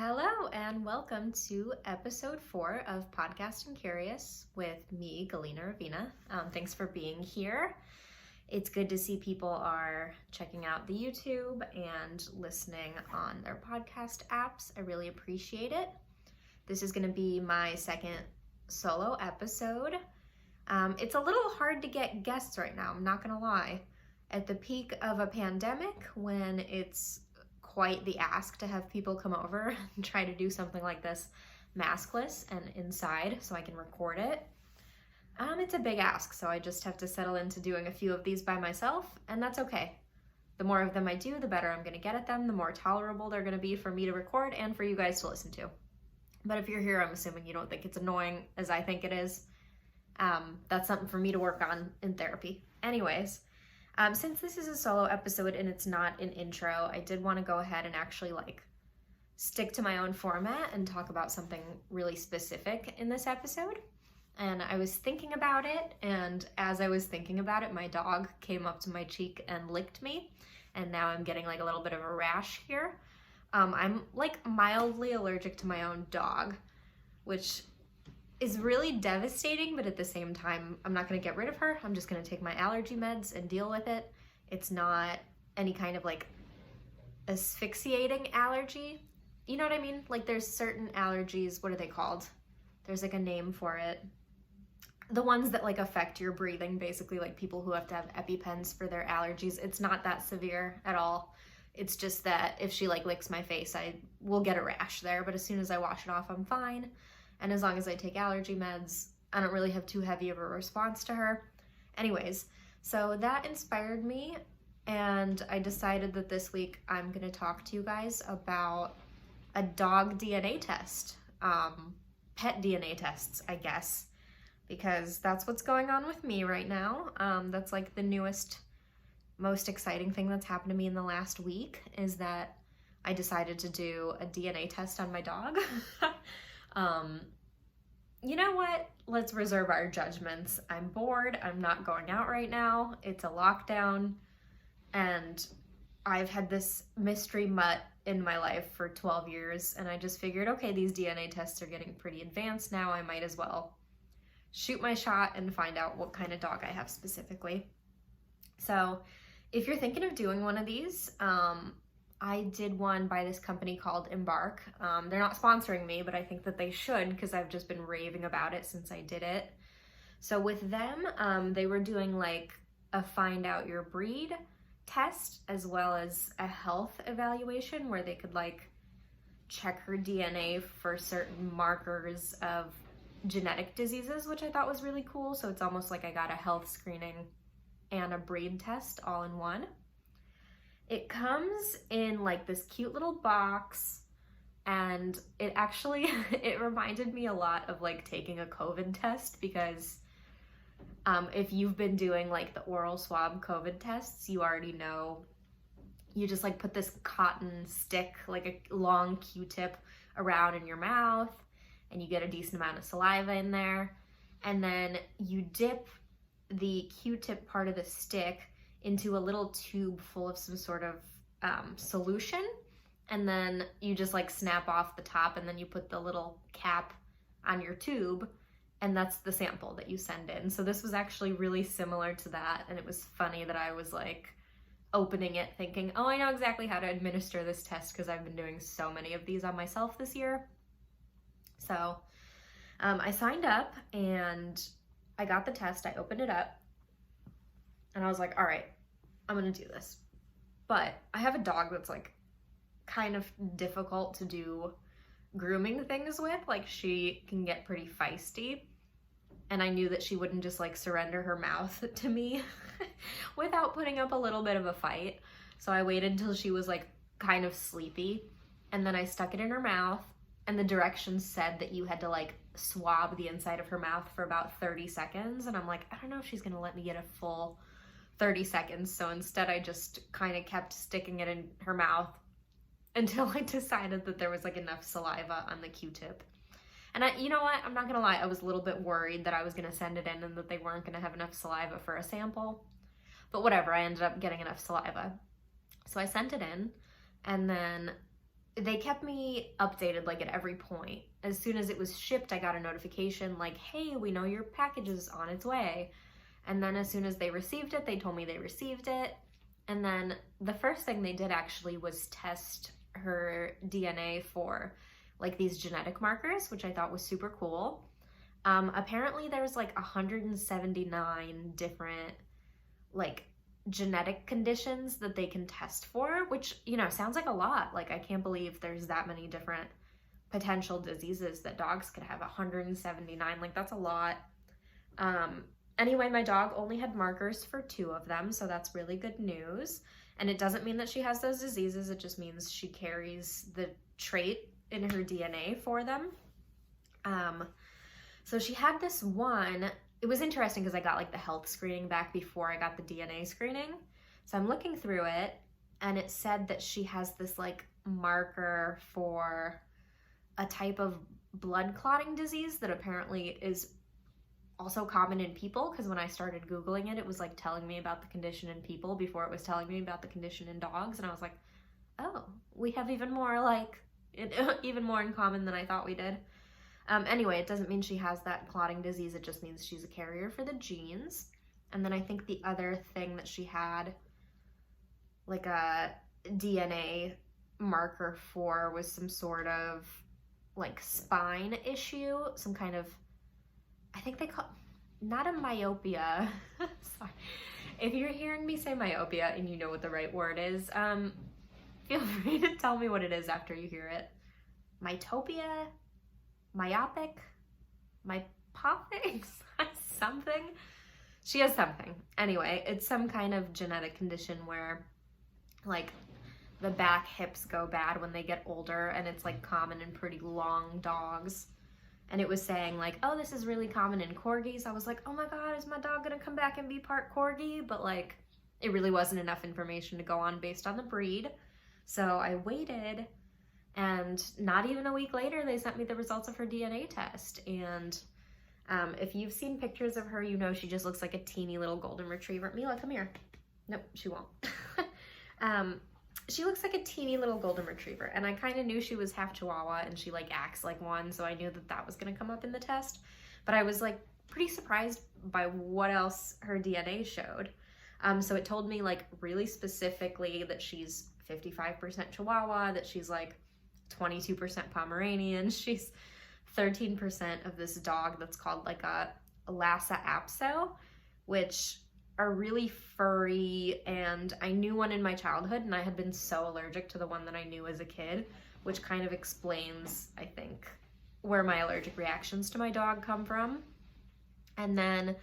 Hello and welcome to episode 4 of Podcast and Curious with me, Galina Ravina. Thanks for being here. It's good to see people are checking out the YouTube and listening on their podcast apps. I really appreciate it. This is going to be my second solo episode. It's a little hard to get guests right now, I'm not going to lie. At the peak of a pandemic, when it's quite the ask to have people come over and try to do something like this maskless and inside so I can record it. It's a big ask, so I just have to settle into doing a few of these by myself, and that's okay. The more of them I do, the better I'm going to get at them, the more tolerable they're going to be for me to record and for you guys to listen to. But if you're here, I'm assuming you don't think it's annoying as I think it is. That's something for me to work on in therapy. Anyways, since this is a solo episode and it's not an intro, I did want to go ahead and actually stick to my own format and talk about something really specific in this episode. And I was thinking about it, and as I was thinking about it, my dog came up to my cheek and licked me, and now I'm getting a little bit of a rash here. I'm mildly allergic to my own dog, which is really devastating, but at the same time, I'm not going to get rid of her. I'm just going to take my allergy meds and deal with it. It's not any kind of asphyxiating allergy. You know what I mean? There's certain allergies, what are they called? There's a name for it. The ones that affect your breathing, basically, people who have to have EpiPens for their allergies. It's not that severe at all. It's just that if she licks my face, I will get a rash there, but as soon as I wash it off, I'm fine. And as long as I take allergy meds, I don't really have too heavy of a response to her. Anyways, so that inspired me, and I decided that this week I'm going to talk to you guys about a dog DNA test. Pet DNA tests, I guess, because that's what's going on with me right now. That's the newest, most exciting thing that's happened to me in the last week is that I decided to do a DNA test on my dog. You know what? Let's reserve our judgments. I'm bored. I'm not going out right now. It's a lockdown. And I've had this mystery mutt in my life for 12 years. And I just figured, okay, these DNA tests are getting pretty advanced now. I might as well shoot my shot and find out what kind of dog I have specifically. So if you're thinking of doing one of these, I did one by this company called Embark. They're not sponsoring me, but I think that they should because I've just been raving about it since I did it. So with them, they were doing a find out your breed test as well as a health evaluation where they could check her DNA for certain markers of genetic diseases, which I thought was really cool. So it's almost like I got a health screening and a breed test all in one. It comes in this cute little box, and it actually, it reminded me a lot of taking a COVID test because if you've been doing the oral swab COVID tests, you already know, you just put this cotton stick, a long Q-tip around in your mouth, and you get a decent amount of saliva in there, and then you dip the Q-tip part of the stick into a little tube full of some sort of solution, and then you just snap off the top, and then you put the little cap on your tube, and that's the sample that you send in. So this was actually really similar to that, and it was funny that I was opening it thinking, oh, I know exactly how to administer this test because I've been doing so many of these on myself this year. So I signed up and I got the test. I opened it up and I was like, all right, I'm gonna do this. But I have a dog that's kind of difficult to do grooming things with. She can get pretty feisty, and I knew that she wouldn't just surrender her mouth to me without putting up a little bit of a fight. So I waited until she was kind of sleepy, and then I stuck it in her mouth, and the directions said that you had to swab the inside of her mouth for about 30 seconds. And I'm I don't know if she's gonna let me get a full 30 seconds. So instead I just kind of kept sticking it in her mouth until I decided that there was enough saliva on the Q-tip. And you know what? I'm not gonna lie, I was a little bit worried that I was gonna send it in and that they weren't gonna have enough saliva for a sample. But whatever, I ended up getting enough saliva. So I sent it in, and then they kept me updated like at every point. As soon as it was shipped, I got a notification like, hey, we know your package is on its way. And then as soon as they received it, they told me they received it. And then the first thing they did actually was test her DNA for like these genetic markers, which I thought was super cool. Apparently there's like 179 different like genetic conditions that they can test for, which, you know, sounds like a lot. Like, I can't believe there's that many different potential diseases that dogs could have. 179, like, that's a lot. Anyway, my dog only had markers for 2 of them, so that's really good news. And it doesn't mean that she has those diseases, it just means she carries the trait in her DNA for them. So she had this one. It was interesting because I got like the health screening back before I got the DNA screening. So I'm looking through it, and it said that she has this like marker for a type of blood clotting disease that apparently is also common in people, because when I started Googling it, it was like telling me about the condition in people before it was telling me about the condition in dogs. And I was like, oh, we have even more in common than I thought we did. Anyway, it doesn't mean she has that clotting disease. It just means she's a carrier for the genes. And then I think the other thing that she had like a DNA marker for was some sort of like spine issue, some kind of, I think they call, not a myopia. Sorry. If you're hearing me say myopia and you know what the right word is, feel free to tell me what it is after you hear it. Mytopia? Myopic? Myopathic? Something? She has something. Anyway, it's some kind of genetic condition where like the back hips go bad when they get older, and it's like common in pretty long dogs. And it was saying like, oh, this is really common in corgis. I was like, oh my God, is my dog gonna come back and be part corgi? But like, it really wasn't enough information to go on based on the breed. So I waited, and not even a week later, they sent me the results of her DNA test. And if you've seen pictures of her, you know she just looks like a teeny little golden retriever. Mila, come here. Nope, she won't. She looks like a teeny little golden retriever, and I kind of knew she was half Chihuahua, and she like acts like one, so I knew that that was going to come up in the test. But I was like pretty surprised by what else her DNA showed. So it told me like really specifically that she's 55% Chihuahua, that she's like 22% Pomeranian, she's 13% of this dog that's called like a Lhasa Apso, which are really furry, and I knew one in my childhood, and I had been so allergic to the one that I knew as a kid, which kind of explains, I think, where my allergic reactions to my dog come from. And then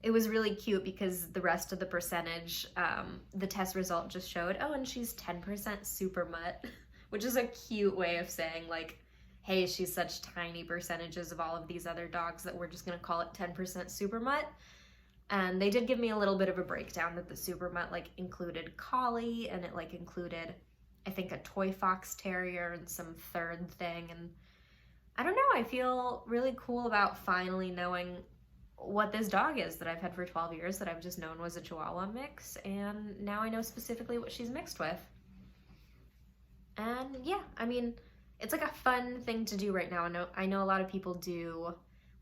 it was really cute because the rest of the percentage, the test result just showed, oh, and she's 10% super mutt, which is a cute way of saying like, hey, she's such tiny percentages of all of these other dogs that we're just gonna call it 10% super mutt. And they did give me a little bit of a breakdown that the super mutt like included collie, and it like included, I think, a toy fox terrier and some third thing. And I don't know, I feel really cool about finally knowing what this dog is that I've had for 12 years that I've just known was a Chihuahua mix, and now I know specifically what she's mixed with. And yeah, I mean, it's like a fun thing to do right now. I know a lot of people do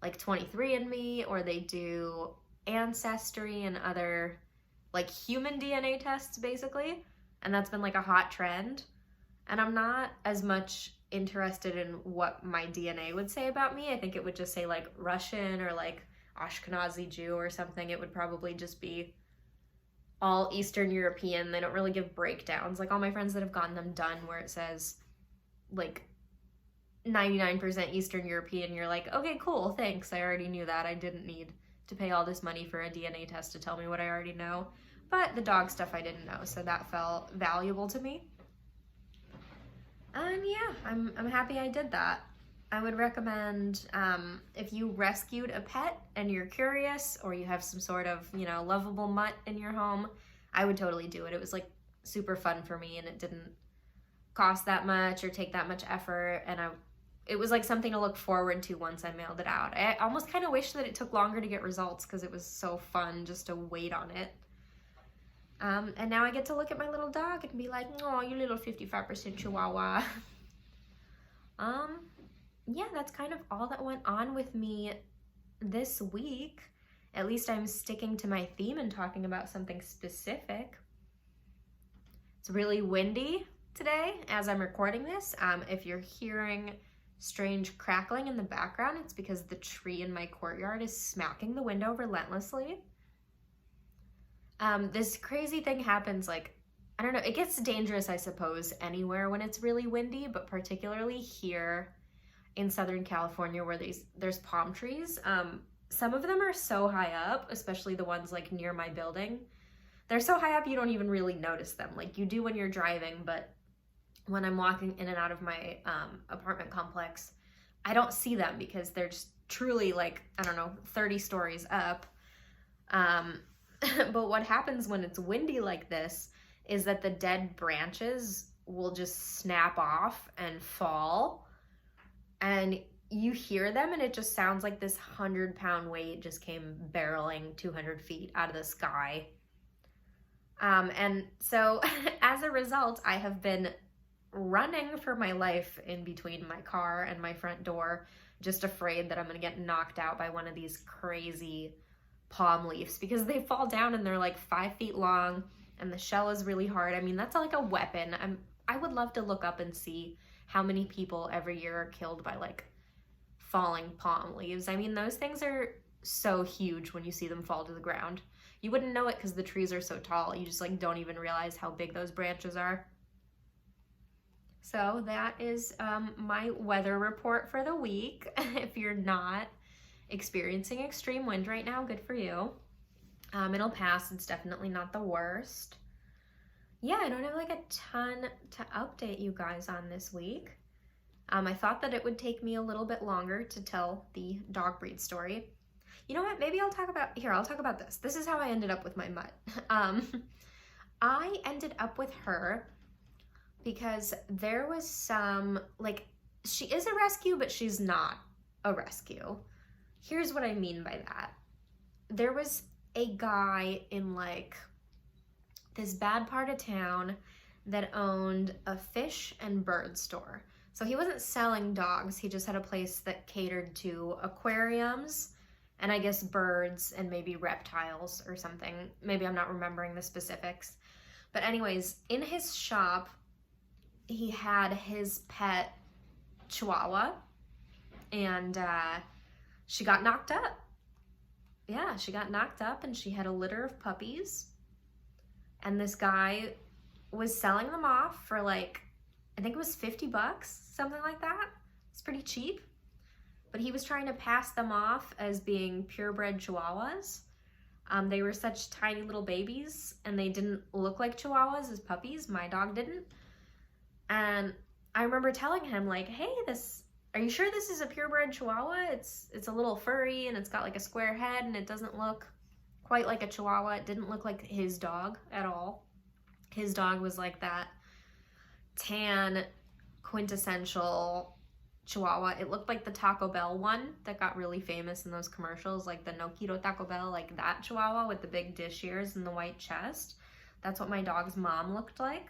like 23andMe, or they do Ancestry and other like human DNA tests basically, and that's been like a hot trend. And I'm not as much interested in what my DNA would say about me. I think it would just say like Russian or like Ashkenazi Jew or something. It would probably just be all Eastern European. They don't really give breakdowns. Like all my friends that have gotten them done where it says like 99% Eastern European, you're like, okay, cool, thanks. I already knew that. I didn't need to pay all this money for a DNA test to tell me what I already know. But the dog stuff I didn't know, so that felt valuable to me. And yeah, I'm happy I did that. I would recommend, if you rescued a pet and you're curious, or you have some sort of, you know, lovable mutt in your home, I would totally do it. It was like super fun for me, and it didn't cost that much or take that much effort, and it was like something to look forward to once I mailed it out. I almost kind of wish that it took longer to get results because it was so fun just to wait on it. And now I get to look at my little dog and be like, oh, you little 55% Chihuahua. Yeah, that's kind of all that went on with me this week. At least I'm sticking to my theme and talking about something specific. It's really windy today as I'm recording this. If you're hearing strange crackling in the background, it's because the tree in my courtyard is smacking the window relentlessly. This crazy thing happens, like, I don't know, it gets dangerous, I suppose, anywhere when it's really windy, but particularly here in Southern California where there's palm trees. Some of them are so high up, especially the ones like near my building. They're so high up you don't even really notice them. Like you do when you're driving, but when I'm walking in and out of my apartment complex, I don't see them because they're just truly like, I don't know, 30 stories up. But what happens when it's windy like this is that the dead branches will just snap off and fall, and you hear them and it just sounds like this 100-pound weight just came barreling 200 feet out of the sky. And so as a result, I have been running for my life in between my car and my front door, just afraid that I'm gonna get knocked out by one of these crazy palm leaves because they fall down and they're like 5 feet long and the shell is really hard. I mean, that's like a weapon. I would love to look up and see how many people every year are killed by like falling palm leaves. I mean, those things are so huge when you see them fall to the ground. You wouldn't know it because the trees are so tall. You just like don't even realize how big those branches are. So that is my weather report for the week. If you're not experiencing extreme wind right now, good for you. It'll pass. It's definitely not the worst. Yeah, I don't have like a ton to update you guys on this week. I thought that it would take me a little bit longer to tell the dog breed story. You know what? Maybe I'll talk about this. This is how I ended up with my mutt. I ended up with her because there was some, like, she is a rescue, but she's not a rescue. Here's what I mean by that. There was a guy in like this bad part of town that owned a fish and bird store. So he wasn't selling dogs, he just had a place that catered to aquariums and I guess birds and maybe reptiles or something. Maybe I'm not remembering the specifics. But anyways, in his shop, he had his pet Chihuahua and she got knocked up. Yeah, she got knocked up and she had a litter of puppies. And this guy was selling them off for like, I think it was $50, something like that. It's pretty cheap. But he was trying to pass them off as being purebred Chihuahuas. They were such tiny little babies and they didn't look like Chihuahuas as puppies. My dog didn't. And I remember telling him like, hey, are you sure this is a purebred Chihuahua? It's a little furry and it's got like a square head and it doesn't look quite like a Chihuahua. It didn't look like his dog at all. His dog was like that tan, quintessential Chihuahua. It looked like the Taco Bell one that got really famous in those commercials, like the No Quito Taco Bell, like that Chihuahua with the big dish ears and the white chest. That's what my dog's mom looked like.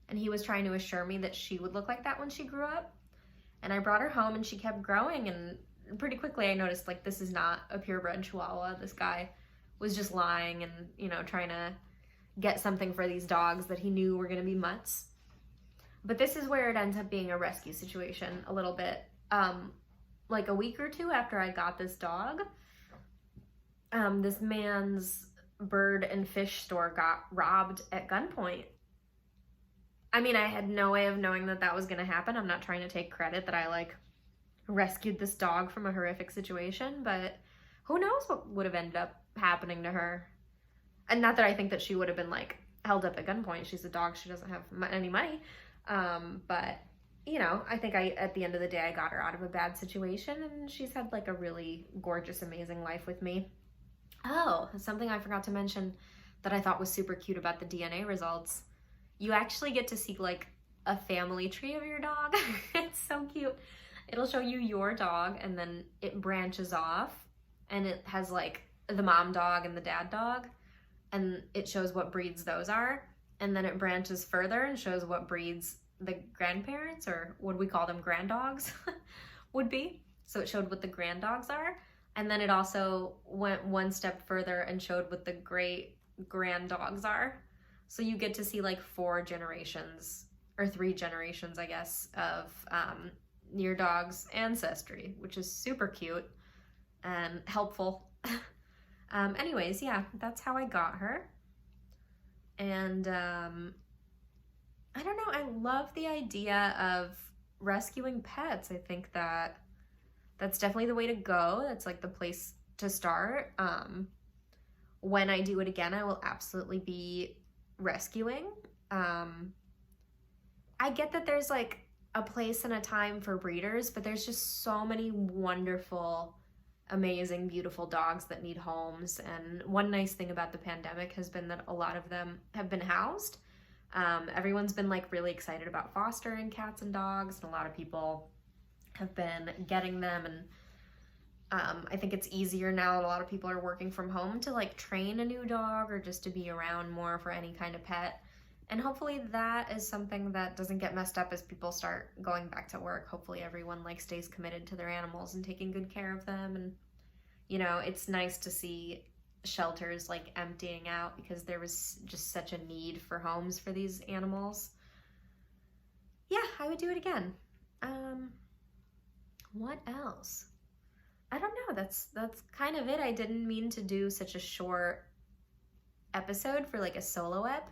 And he was trying to assure me that she would look like that when she grew up. And I brought her home and she kept growing, and pretty quickly I noticed like this is not a purebred Chihuahua. This guy was just lying and, you know, trying to get something for these dogs that he knew were gonna be mutts. But this is where it ends up being a rescue situation a little bit. Like a week or two after I got this dog, this man's bird and fish store got robbed at gunpoint. I mean, I had no way of knowing that that was gonna happen. I'm not trying to take credit that I like rescued this dog from a horrific situation, but who knows what would have ended up happening to her. And not that I think that she would have been like held up at gunpoint. She's a dog, she doesn't have any money. But you know, I think at the end of the day, I got her out of a bad situation and she's had like a really gorgeous, amazing life with me. Oh, something I forgot to mention that I thought was super cute about the DNA results. You actually get to see like a family tree of your dog. It's so cute. It'll show you your dog and then it branches off and it has like the mom dog and the dad dog and it shows what breeds those are. And then it branches further and shows what breeds the grandparents, or would we call them granddogs, would be. So it showed what the granddogs are. And then it also went one step further and showed what the great granddogs are. So you get to see like 4 generations, or 3 generations, I guess, of your dog's ancestry, which is super cute and helpful. Anyways, yeah, that's how I got her. And I don't know, I love the idea of rescuing pets. I think that that's definitely the way to go. That's like the place to start. When I do it again, I will absolutely be rescuing. I get that there's like a place and a time for breeders, but there's just so many wonderful, amazing, beautiful dogs that need homes. And one nice thing about the pandemic has been that a lot of them have been housed. Everyone's been like really excited about fostering cats and dogs, and a lot of people have been getting them. And I think it's easier now that a lot of people are working from home to like train a new dog, or just to be around more for any kind of pet. And hopefully that is something that doesn't get messed up as people start going back to work. Hopefully everyone like stays committed to their animals and taking good care of them. And you know, it's nice to see shelters like emptying out, because there was just such a need for homes for these animals. Yeah, I would do it again. What else? I don't know. That's kind of it. I didn't mean to do such a short episode for like a solo ep.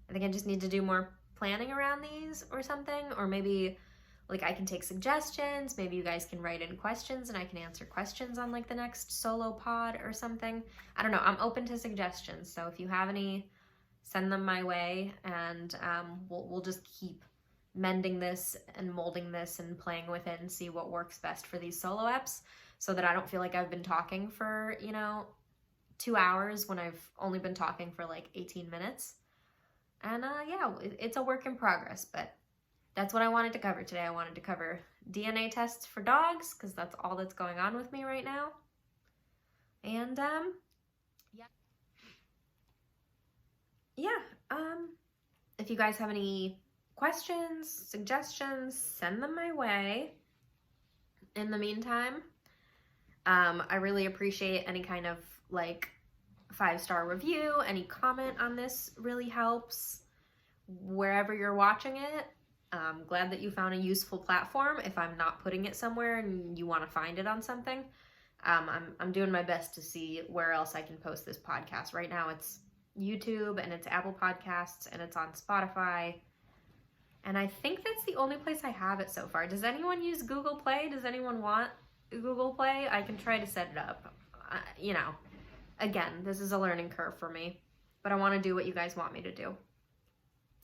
I think I just need to do more planning around these or something, or maybe like I can take suggestions. Maybe you guys can write in questions and I can answer questions on like the next solo pod or something. I don't know. I'm open to suggestions. So if you have any, send them my way, and we'll just keep mending this and molding this and playing with it and see what works best for these solo eps, so that I don't feel like I've been talking for, 2 hours when I've only been talking for like 18 minutes. And yeah, it's a work in progress, but that's what I wanted to cover today. I wanted to cover DNA tests for dogs, because that's all that's going on with me right now. And if you guys have any questions, suggestions, send them my way. In the meantime, I really appreciate any kind of like 5-star review. Any comment on this really helps. Wherever you're watching it, I'm glad that you found a useful platform. If I'm not putting it somewhere and you want to find it on something, I'm doing my best to see where else I can post this podcast. Right now it's YouTube, and it's Apple Podcasts, and it's on Spotify. And I think that's the only place I have it so far. Does anyone use Google Play? Does anyone want Google Play? I can try to set it up. Again, this is a learning curve for me, but I want to do what you guys want me to do.